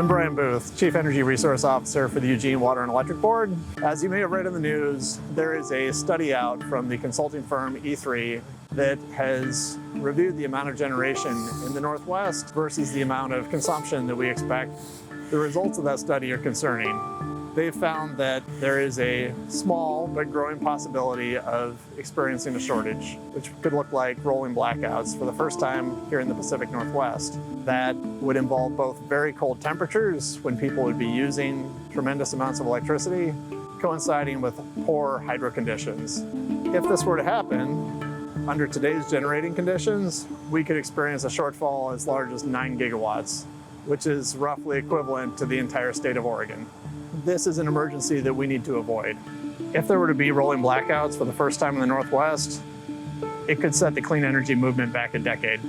I'm Brian Booth, Chief Energy Resource Officer for the Eugene Water and Electric Board. As you may have read in the news, there is a study out from the consulting firm E3 that has reviewed the amount of generation in the Northwest versus the amount of consumption that we expect. The results of that study are concerning. They've found that there is a small but growing possibility of experiencing a shortage, which could look like rolling blackouts for the first time here in the Pacific Northwest. That would involve both very cold temperatures when people would be using tremendous amounts of electricity, coinciding with poor hydro conditions. If this were to happen, under today's generating conditions, we could experience a shortfall as large as 9 gigawatts, which is roughly equivalent to the entire state of Oregon. This is an emergency that we need to avoid. If there were to be rolling blackouts for the first time in the Northwest, it could set the clean energy movement back a decade.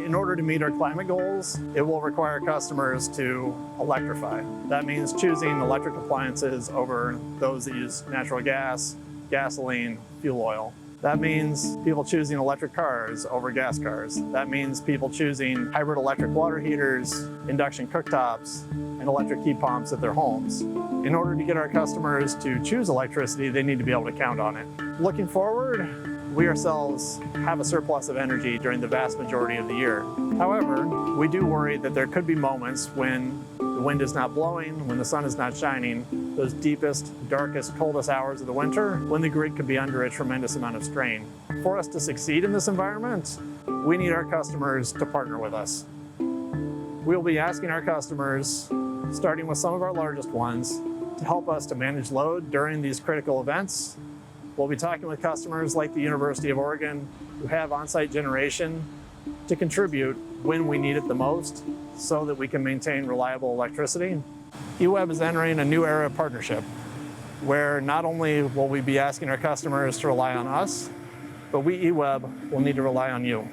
In order to meet our climate goals, it will require customers to electrify. That means choosing electric appliances over those that use natural gas, gasoline, fuel oil. That means people choosing electric cars over gas cars. That means people choosing hybrid electric water heaters, induction cooktops, and electric heat pumps at their homes. In order to get our customers to choose electricity, they need to be able to count on it. Looking forward, we ourselves have a surplus of energy during the vast majority of the year. However, we do worry that there could be moments when the wind is not blowing, when the sun is not shining, those deepest, darkest, coldest hours of the winter, when the grid could be under a tremendous amount of strain. For us to succeed in this environment, we need our customers to partner with us. We'll be asking our customers, starting with some of our largest ones, to help us to manage load during these critical events. We'll be talking with customers like the University of Oregon who have on-site generation to contribute when we need it the most so that we can maintain reliable electricity. EWEB is entering a new era of partnership where not only will we be asking our customers to rely on us, but we, EWEB, will need to rely on you.